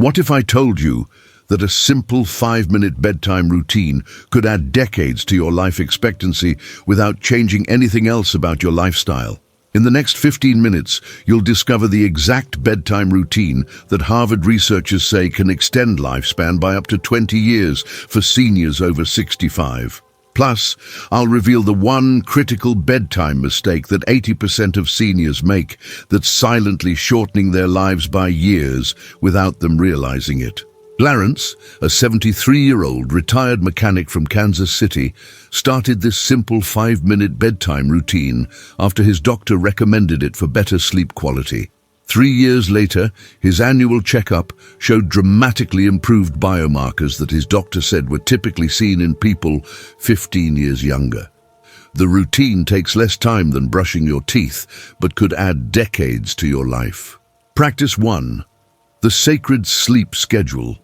What if I told you that a simple 5-minute bedtime routine could add decades to your life expectancy without changing anything else about your lifestyle? In the next 15 minutes, you'll discover the exact bedtime routine that Harvard researchers say can extend lifespan by up to 20 years for seniors over 65. Plus, I'll reveal the one critical bedtime mistake that 80% of seniors make that's silently shortening their lives by years without them realizing it. Clarence, a 73-year-old retired mechanic from Kansas City, started this simple 5-minute bedtime routine after his doctor recommended it for better sleep quality. 3 years later, his annual checkup showed dramatically improved biomarkers that his doctor said were typically seen in people 15 years younger. The routine takes less time than brushing your teeth, but could add decades to your life. Practice 1. The sacred sleep schedule.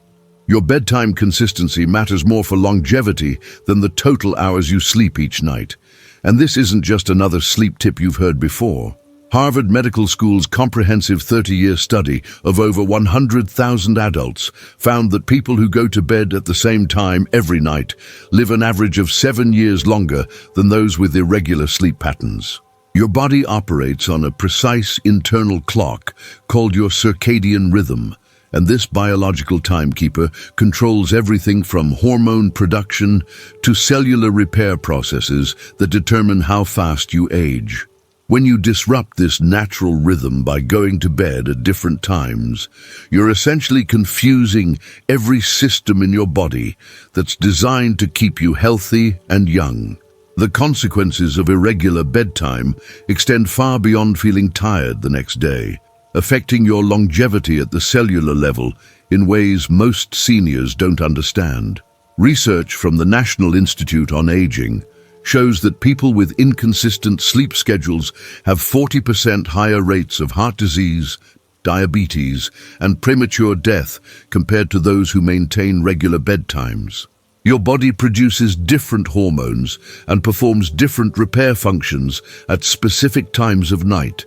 Your bedtime consistency matters more for longevity than the total hours you sleep each night. And this isn't just another sleep tip you've heard before. Harvard Medical School's comprehensive 30-year study of over 100,000 adults found that people who go to bed at the same time every night live an average of 7 years longer than those with irregular sleep patterns. Your body operates on a precise internal clock called your circadian rhythm, and this biological timekeeper controls everything from hormone production to cellular repair processes that determine how fast you age. When you disrupt this natural rhythm by going to bed at different times, you're essentially confusing every system in your body that's designed to keep you healthy and young. The consequences of irregular bedtime extend far beyond feeling tired the next day, affecting your longevity at the cellular level in ways most seniors don't understand. Research from the National Institute on Aging shows that people with inconsistent sleep schedules have 40% higher rates of heart disease, diabetes, and premature death compared to those who maintain regular bedtimes. Your body produces different hormones and performs different repair functions at specific times of night.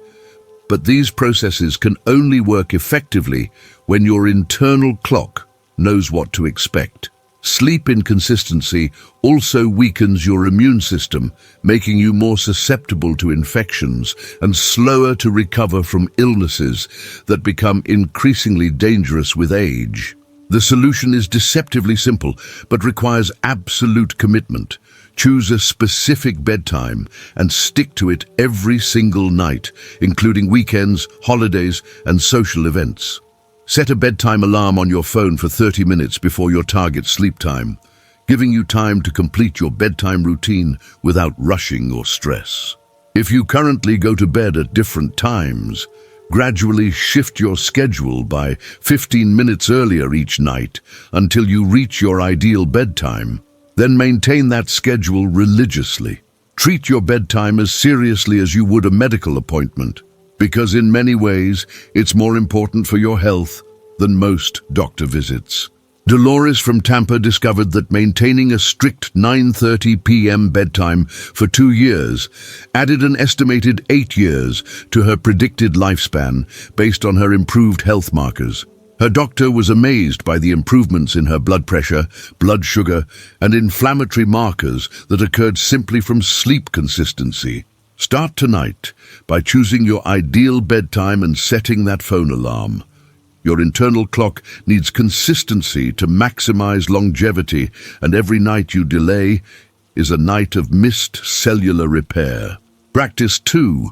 But these processes can only work effectively when your internal clock knows what to expect. Sleep inconsistency also weakens your immune system, making you more susceptible to infections and slower to recover from illnesses that become increasingly dangerous with age. The solution is deceptively simple, but requires absolute commitment. Choose a specific bedtime and stick to it every single night, including weekends, holidays, and social events. Set a bedtime alarm on your phone for 30 minutes before your target sleep time, giving you time to complete your bedtime routine without rushing or stress. If you currently go to bed at different times, gradually shift your schedule by 15 minutes earlier each night until you reach your ideal bedtime. Then maintain that schedule religiously. Treat your bedtime as seriously as you would a medical appointment, because in many ways, it's more important for your health than most doctor visits. Dolores from Tampa discovered that maintaining a strict 9:30 p.m. bedtime for 2 years added an estimated 8 years to her predicted lifespan based on her improved health markers. Her doctor was amazed by the improvements in her blood pressure, blood sugar, and inflammatory markers that occurred simply from sleep consistency. Start tonight by choosing your ideal bedtime and setting that phone alarm. Your internal clock needs consistency to maximize longevity, and every night you delay is a night of missed cellular repair. Practice 2.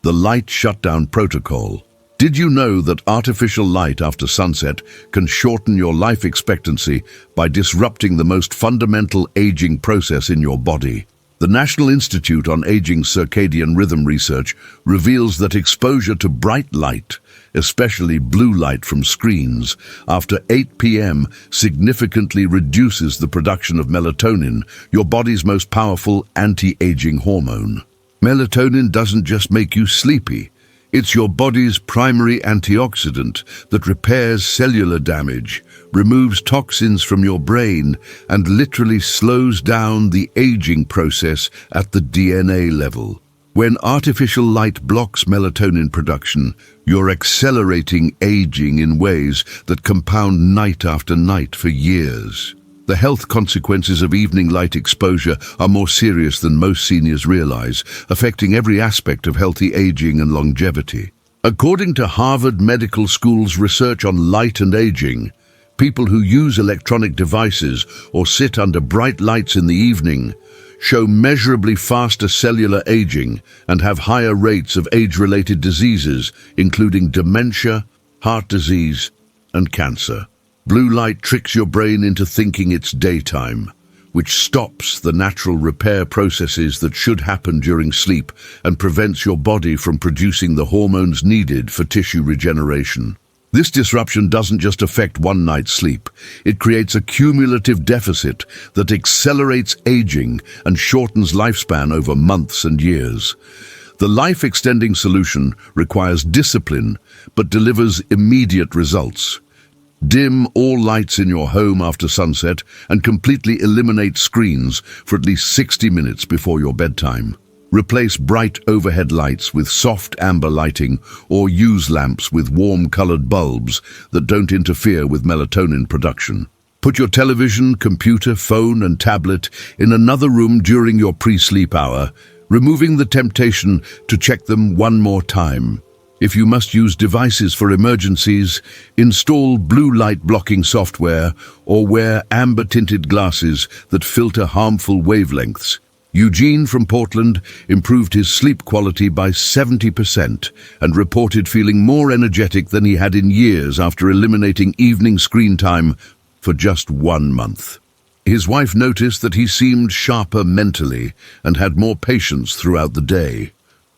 The light shutdown protocol. Did you know that artificial light after sunset can shorten your life expectancy by disrupting the most fundamental aging process in your body? The National Institute on Aging's circadian rhythm research reveals that exposure to bright light, especially blue light from screens, after 8 p.m. significantly reduces the production of melatonin, your body's most powerful anti-aging hormone. Melatonin doesn't just make you sleepy. It's your body's primary antioxidant that repairs cellular damage, removes toxins from your brain, and literally slows down the aging process at the DNA level. When artificial light blocks melatonin production, you're accelerating aging in ways that compound night after night for years. The health consequences of evening light exposure are more serious than most seniors realize, affecting every aspect of healthy aging and longevity. According to Harvard Medical School's research on light and aging, people who use electronic devices or sit under bright lights in the evening show measurably faster cellular aging and have higher rates of age-related diseases, including dementia, heart disease, and cancer. Blue light tricks your brain into thinking it's daytime, which stops the natural repair processes that should happen during sleep and prevents your body from producing the hormones needed for tissue regeneration. This disruption doesn't just affect one night's sleep. It creates a cumulative deficit that accelerates aging and shortens lifespan over months and years. The life-extending solution requires discipline, but delivers immediate results. Dim all lights in your home after sunset and completely eliminate screens for at least 60 minutes before your bedtime. Replace bright overhead lights with soft amber lighting or use lamps with warm-colored bulbs that don't interfere with melatonin production. Put your television, computer, phone, and tablet in another room during your pre-sleep hour, removing the temptation to check them one more time. If you must use devices for emergencies, install blue light blocking software or wear amber-tinted glasses that filter harmful wavelengths. Eugene from Portland improved his sleep quality by 70% and reported feeling more energetic than he had in years after eliminating evening screen time for just 1 month. His wife noticed that he seemed sharper mentally and had more patience throughout the day.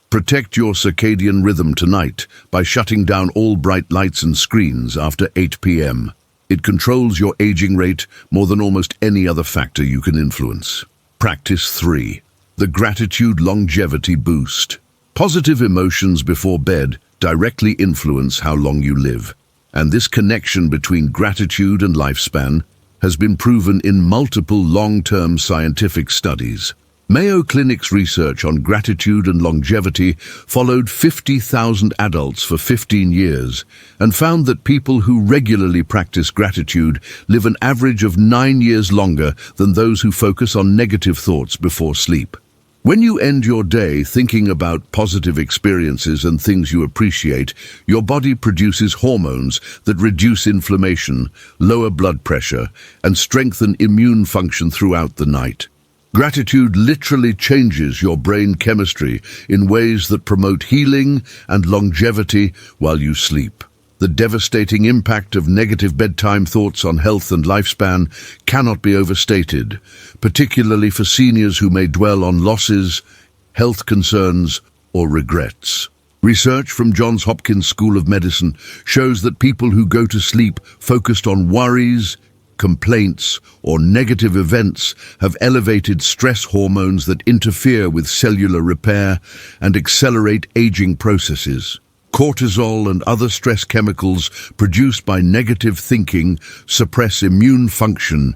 Protect your circadian rhythm tonight by shutting down all bright lights and screens after 8 p.m. It controls your aging rate more than almost any other factor you can influence. Practice 3. The Gratitude Longevity Boost. Positive emotions before bed directly influence how long you live, and this connection between gratitude and lifespan has been proven in multiple long-term scientific studies. Mayo Clinic's research on gratitude and longevity followed 50,000 adults for 15 years and found that people who regularly practice gratitude live an average of 9 years longer than those who focus on negative thoughts before sleep. When you end your day thinking about positive experiences and things you appreciate, your body produces hormones that reduce inflammation, lower blood pressure, and strengthen immune function throughout the night. Gratitude literally changes your brain chemistry in ways that promote healing and longevity while you sleep. The devastating impact of negative bedtime thoughts on health and lifespan cannot be overstated, particularly for seniors who may dwell on losses, health concerns, or regrets. Research from Johns Hopkins School of Medicine shows that people who go to sleep focused on worries, complaints, or negative events have elevated stress hormones that interfere with cellular repair and accelerate aging processes. Cortisol and other stress chemicals produced by negative thinking suppress immune function,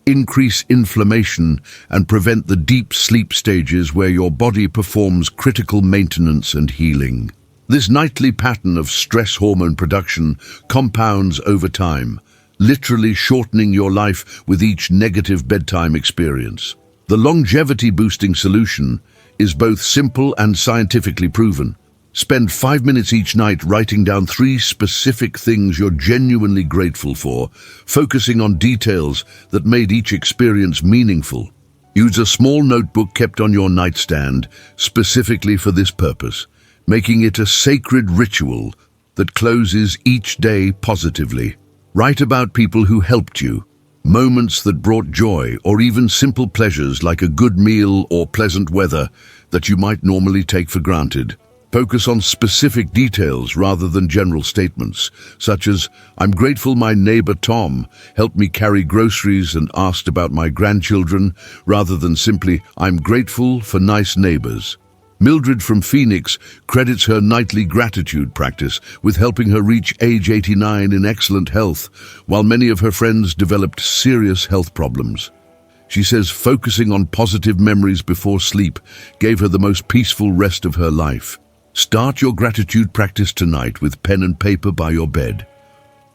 increase inflammation, and prevent the deep sleep stages where your body performs critical maintenance and healing. This nightly pattern of stress hormone production compounds over time, literally shortening your life with each negative bedtime experience. The longevity-boosting solution is both simple and scientifically proven. Spend 5 minutes each night writing down 3 specific things you're genuinely grateful for, focusing on details that made each experience meaningful. Use a small notebook kept on your nightstand specifically for this purpose, making it a sacred ritual that closes each day positively. Write about people who helped you, moments that brought joy, or even simple pleasures like a good meal or pleasant weather that you might normally take for granted. Focus on specific details rather than general statements, such as, "I'm grateful my neighbor Tom helped me carry groceries and asked about my grandchildren," rather than simply, "I'm grateful for nice neighbors." Mildred from Phoenix credits her nightly gratitude practice with helping her reach age 89 in excellent health, while many of her friends developed serious health problems. She says focusing on positive memories before sleep gave her the most peaceful rest of her life. Start your gratitude practice tonight with pen and paper by your bed.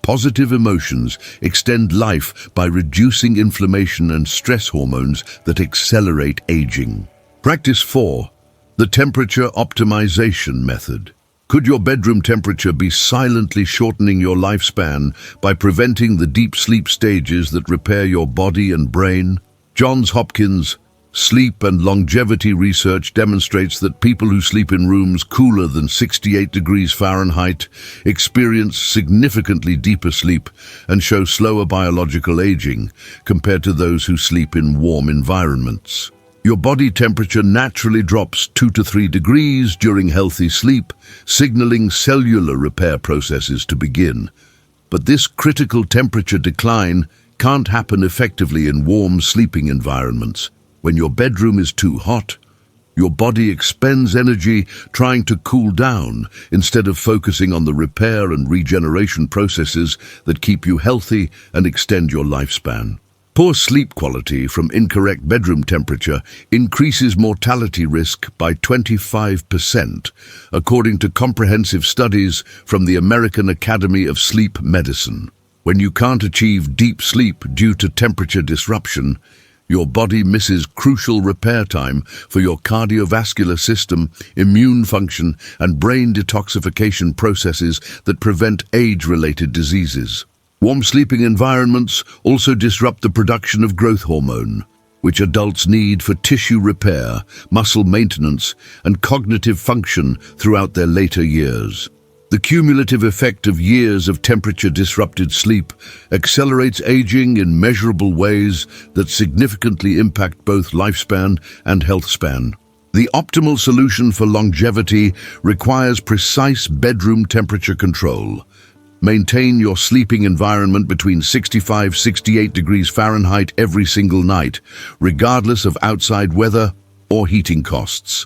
Positive emotions extend life by reducing inflammation and stress hormones that accelerate aging. Practice 4. The temperature optimization method. Could your bedroom temperature be silently shortening your lifespan by preventing the deep sleep stages that repair your body and brain? Johns Hopkins sleep and longevity research demonstrates that people who sleep in rooms cooler than 68 degrees Fahrenheit experience significantly deeper sleep and show slower biological aging compared to those who sleep in warm environments. Your body temperature naturally drops 2 to 3 degrees during healthy sleep, signaling cellular repair processes to begin. But this critical temperature decline can't happen effectively in warm sleeping environments. When your bedroom is too hot, your body expends energy trying to cool down instead of focusing on the repair and regeneration processes that keep you healthy and extend your lifespan. Poor sleep quality from incorrect bedroom temperature increases mortality risk by 25%, according to comprehensive studies from the American Academy of Sleep Medicine. When you can't achieve deep sleep due to temperature disruption, your body misses crucial repair time for your cardiovascular system, immune function, and brain detoxification processes that prevent age-related diseases. Warm sleeping environments also disrupt the production of growth hormone, which adults need for tissue repair, muscle maintenance, and cognitive function throughout their later years. The cumulative effect of years of temperature-disrupted sleep accelerates aging in measurable ways that significantly impact both lifespan and health span. The optimal solution for longevity requires precise bedroom temperature control. Maintain your sleeping environment between 65-68 degrees Fahrenheit every single night, regardless of outside weather or heating costs.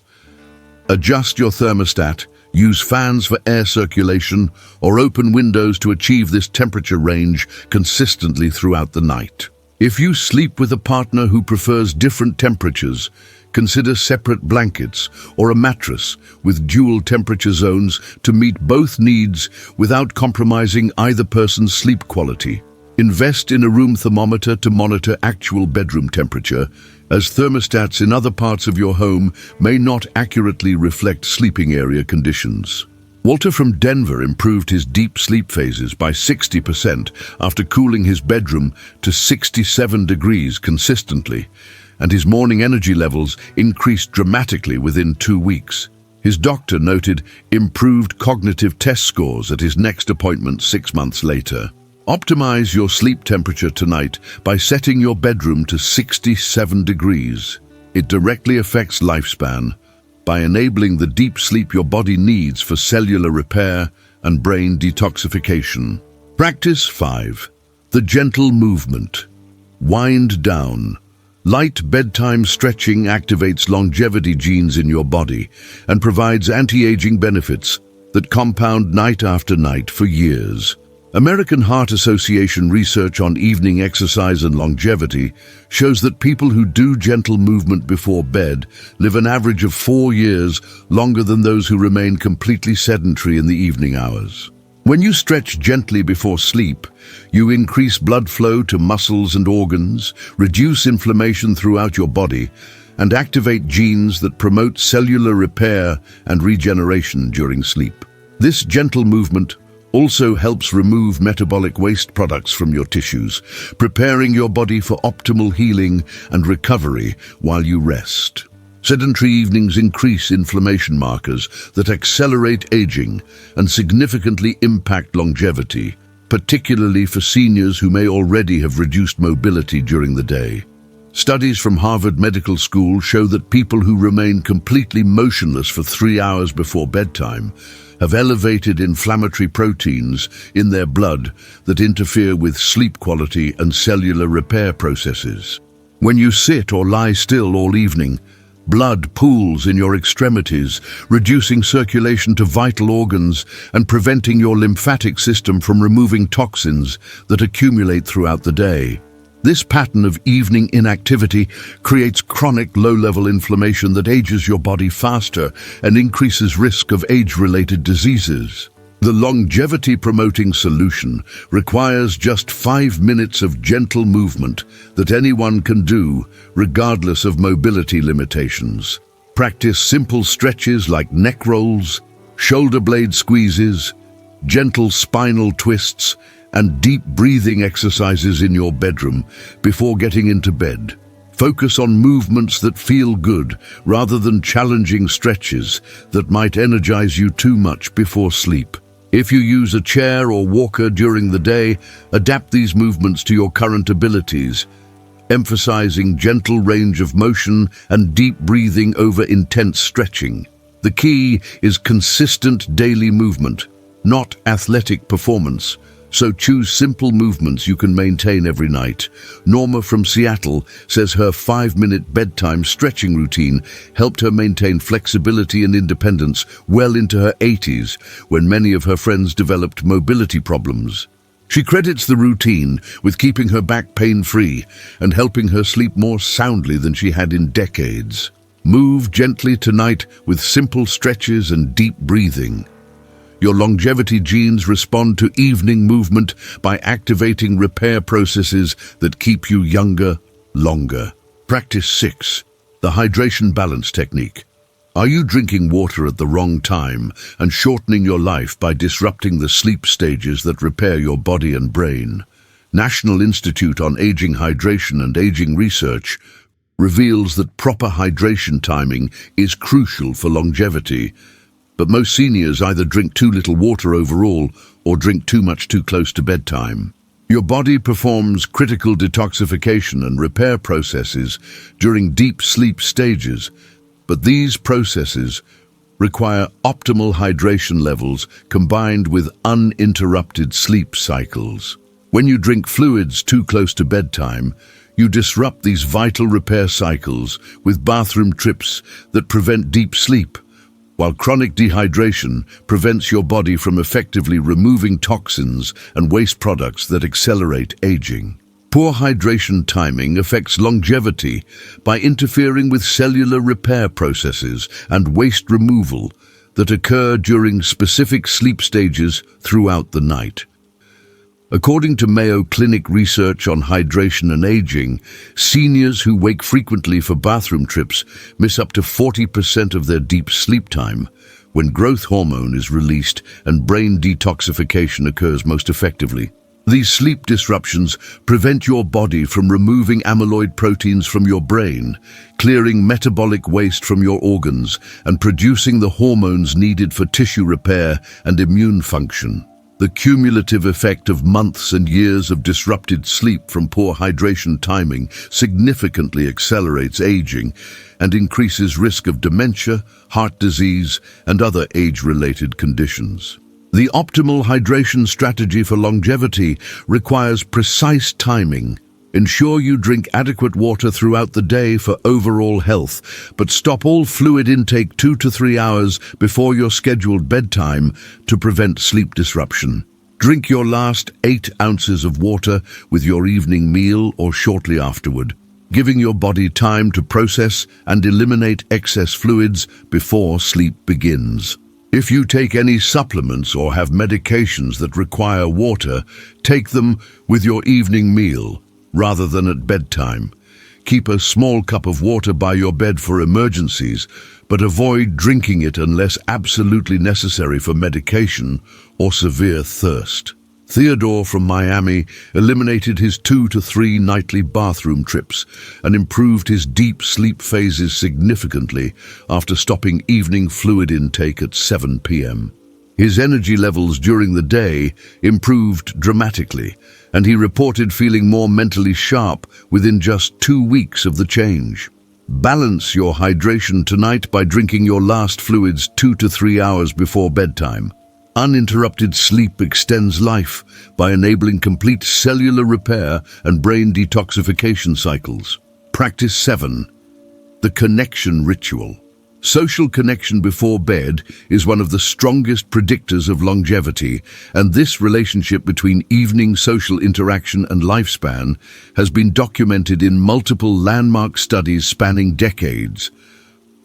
Adjust your thermostat, use fans for air circulation, or open windows to achieve this temperature range consistently throughout the night. If you sleep with a partner who prefers different temperatures, consider separate blankets or a mattress with dual temperature zones to meet both needs without compromising either person's sleep quality. Invest in a room thermometer to monitor actual bedroom temperature, as thermostats in other parts of your home may not accurately reflect sleeping area conditions. Walter from Denver improved his deep sleep phases by 60% after cooling his bedroom to 67 degrees consistently, and his morning energy levels increased dramatically within 2 weeks. His doctor noted improved cognitive test scores at his next appointment 6 months later. Optimize your sleep temperature tonight by setting your bedroom to 67 degrees. It directly affects lifespan by enabling the deep sleep your body needs for cellular repair and brain detoxification. Practice 5. The gentle movement. Wind down. Light bedtime stretching activates longevity genes in your body and provides anti-aging benefits that compound night after night for years. American Heart Association research on evening exercise and longevity shows that people who do gentle movement before bed live an average of 4 years longer than those who remain completely sedentary in the evening hours. When you stretch gently before sleep, you increase blood flow to muscles and organs, reduce inflammation throughout your body, and activate genes that promote cellular repair and regeneration during sleep. This gentle movement also helps remove metabolic waste products from your tissues, preparing your body for optimal healing and recovery while you rest. Sedentary evenings increase inflammation markers that accelerate aging and significantly impact longevity, particularly for seniors who may already have reduced mobility during the day. Studies from Harvard Medical School show that people who remain completely motionless for 3 hours before bedtime have elevated inflammatory proteins in their blood that interfere with sleep quality and cellular repair processes. When you sit or lie still all evening, blood pools in your extremities, reducing circulation to vital organs and preventing your lymphatic system from removing toxins that accumulate throughout the day. This pattern of evening inactivity creates chronic low-level inflammation that ages your body faster and increases risk of age-related diseases. The longevity-promoting solution requires just 5 minutes of gentle movement that anyone can do, regardless of mobility limitations. Practice simple stretches like neck rolls, shoulder blade squeezes, gentle spinal twists, and deep breathing exercises in your bedroom before getting into bed. Focus on movements that feel good rather than challenging stretches that might energize you too much before sleep. If you use a chair or walker during the day, adapt these movements to your current abilities, emphasizing gentle range of motion and deep breathing over intense stretching. The key is consistent daily movement, not athletic performance. So choose simple movements you can maintain every night. Norma from Seattle says her 5-minute bedtime stretching routine helped her maintain flexibility and independence well into her 80s, when many of her friends developed mobility problems. She credits the routine with keeping her back pain-free and helping her sleep more soundly than she had in decades. Move gently tonight with simple stretches and deep breathing. Your longevity genes respond to evening movement by activating repair processes that keep you younger, longer. Practice 6. The hydration balance technique. Are you drinking water at the wrong time and shortening your life by disrupting the sleep stages that repair your body and brain? National Institute on Aging Hydration and Aging Research reveals that proper hydration timing is crucial for longevity. But most seniors either drink too little water overall or drink too much too close to bedtime. Your body performs critical detoxification and repair processes during deep sleep stages, but these processes require optimal hydration levels combined with uninterrupted sleep cycles. When you drink fluids too close to bedtime, you disrupt these vital repair cycles with bathroom trips that prevent deep sleep, while chronic dehydration prevents your body from effectively removing toxins and waste products that accelerate aging. Poor hydration timing affects longevity by interfering with cellular repair processes and waste removal that occur during specific sleep stages throughout the night. According to Mayo Clinic research on hydration and aging, seniors who wake frequently for bathroom trips miss up to 40% of their deep sleep time, when growth hormone is released and brain detoxification occurs most effectively. These sleep disruptions prevent your body from removing amyloid proteins from your brain, clearing metabolic waste from your organs, and producing the hormones needed for tissue repair and immune function. The cumulative effect of months and years of disrupted sleep from poor hydration timing significantly accelerates aging and increases risk of dementia, heart disease, and other age-related conditions. The optimal hydration strategy for longevity requires precise timing. Ensure you drink adequate water throughout the day for overall health, but stop all fluid intake 2 to 3 hours before your scheduled bedtime to prevent sleep disruption. Drink your last 8 ounces of water with your evening meal or shortly afterward, giving your body time to process and eliminate excess fluids before sleep begins. If you take any supplements or have medications that require water, take them with your evening meal rather than at bedtime. Keep a small cup of water by your bed for emergencies, but avoid drinking it unless absolutely necessary for medication or severe thirst. Theodore from Miami eliminated his 2 to 3 nightly bathroom trips and improved his deep sleep phases significantly after stopping evening fluid intake at 7 p.m. His energy levels during the day improved dramatically, and he reported feeling more mentally sharp within just 2 weeks of the change. Balance your hydration tonight by drinking your last fluids 2 to 3 hours before bedtime. Uninterrupted sleep extends life by enabling complete cellular repair and brain detoxification cycles. Practice 7. The connection ritual. Social connection before bed is one of the strongest predictors of longevity, and this relationship between evening social interaction and lifespan has been documented in multiple landmark studies spanning decades.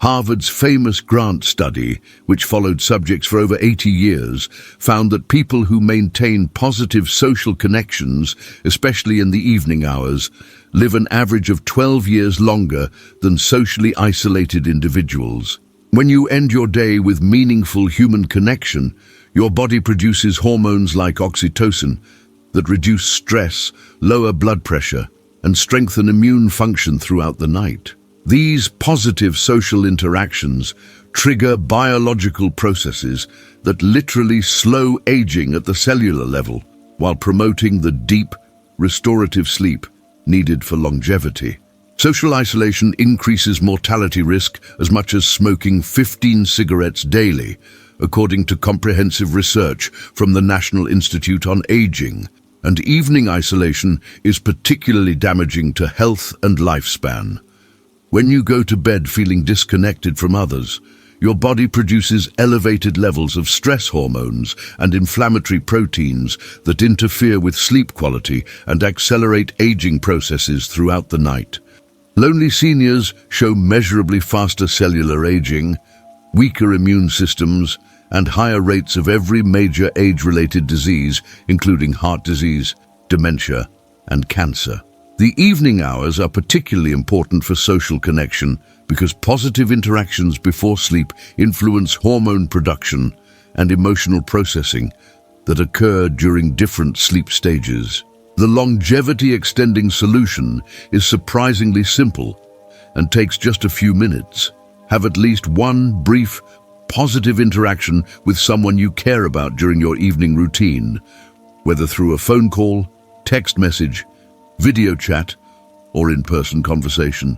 Harvard's famous Grant study, which followed subjects for over 80 years, found that people who maintain positive social connections, especially in the evening hours, live an average of 12 years longer than socially isolated individuals. When you end your day with meaningful human connection, your body produces hormones like oxytocin that reduce stress, lower blood pressure, and strengthen immune function throughout the night. These positive social interactions trigger biological processes that literally slow aging at the cellular level, while promoting the deep, restorative sleep needed for longevity. Social isolation increases mortality risk as much as smoking 15 cigarettes daily, according to comprehensive research from the National Institute on Aging. And evening isolation is particularly damaging to health and lifespan. When you go to bed feeling disconnected from others, your body produces elevated levels of stress hormones and inflammatory proteins that interfere with sleep quality and accelerate aging processes throughout the night. Lonely seniors show measurably faster cellular aging, weaker immune systems, and higher rates of every major age-related disease, including heart disease, dementia, and cancer. The evening hours are particularly important for social connection because positive interactions before sleep influence hormone production and emotional processing that occur during different sleep stages. The longevity-extending solution is surprisingly simple and takes just a few minutes. Have at least one brief, positive interaction with someone you care about during your evening routine, whether through a phone call, text message, video chat, or in-person conversation.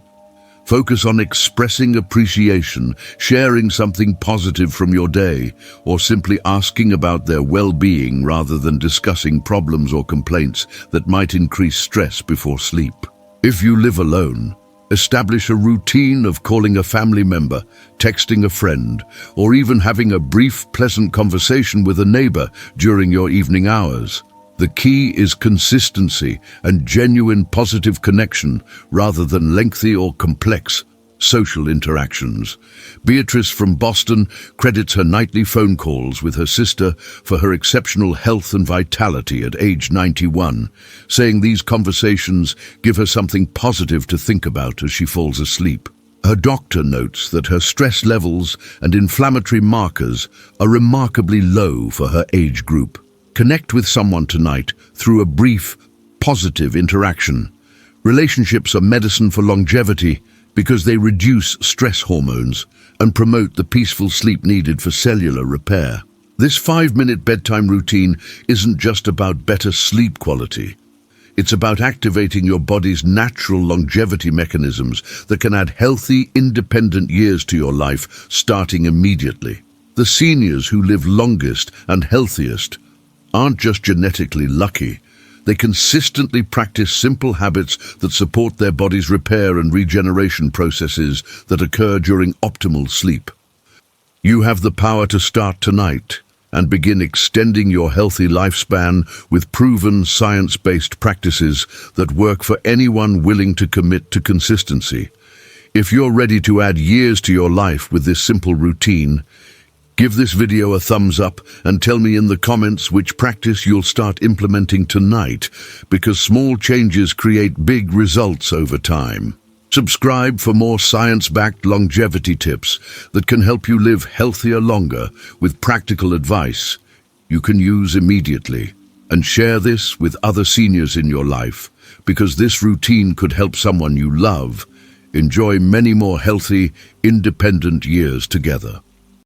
Focus on expressing appreciation, sharing something positive from your day, or simply asking about their well-being rather than discussing problems or complaints that might increase stress before sleep. If you live alone, establish a routine of calling a family member, texting a friend, or even having a brief, pleasant conversation with a neighbor during your evening hours. The key is consistency and genuine positive connection rather than lengthy or complex social interactions. Beatrice from Boston credits her nightly phone calls with her sister for her exceptional health and vitality at age 91, saying these conversations give her something positive to think about as she falls asleep. Her doctor notes that her stress levels and inflammatory markers are remarkably low for her age group. Connect with someone tonight through a brief, positive interaction. Relationships are medicine for longevity because they reduce stress hormones and promote the peaceful sleep needed for cellular repair. This 5-minute bedtime routine isn't just about better sleep quality. It's about activating your body's natural longevity mechanisms that can add healthy, independent years to your life starting immediately. The seniors who live longest and healthiest aren't just genetically lucky. They consistently practice simple habits that support their body's repair and regeneration processes that occur during optimal sleep. You have the power to start tonight and begin extending your healthy lifespan with proven science-based practices that work for anyone willing to commit to consistency. If you're ready to add years to your life with this simple routine, give this video a thumbs up and tell me in the comments which practice you'll start implementing tonight, because small changes create big results over time. Subscribe for more science-backed longevity tips that can help you live healthier longer with practical advice you can use immediately. And share this with other seniors in your life, because this routine could help someone you love enjoy many more healthy, independent years together.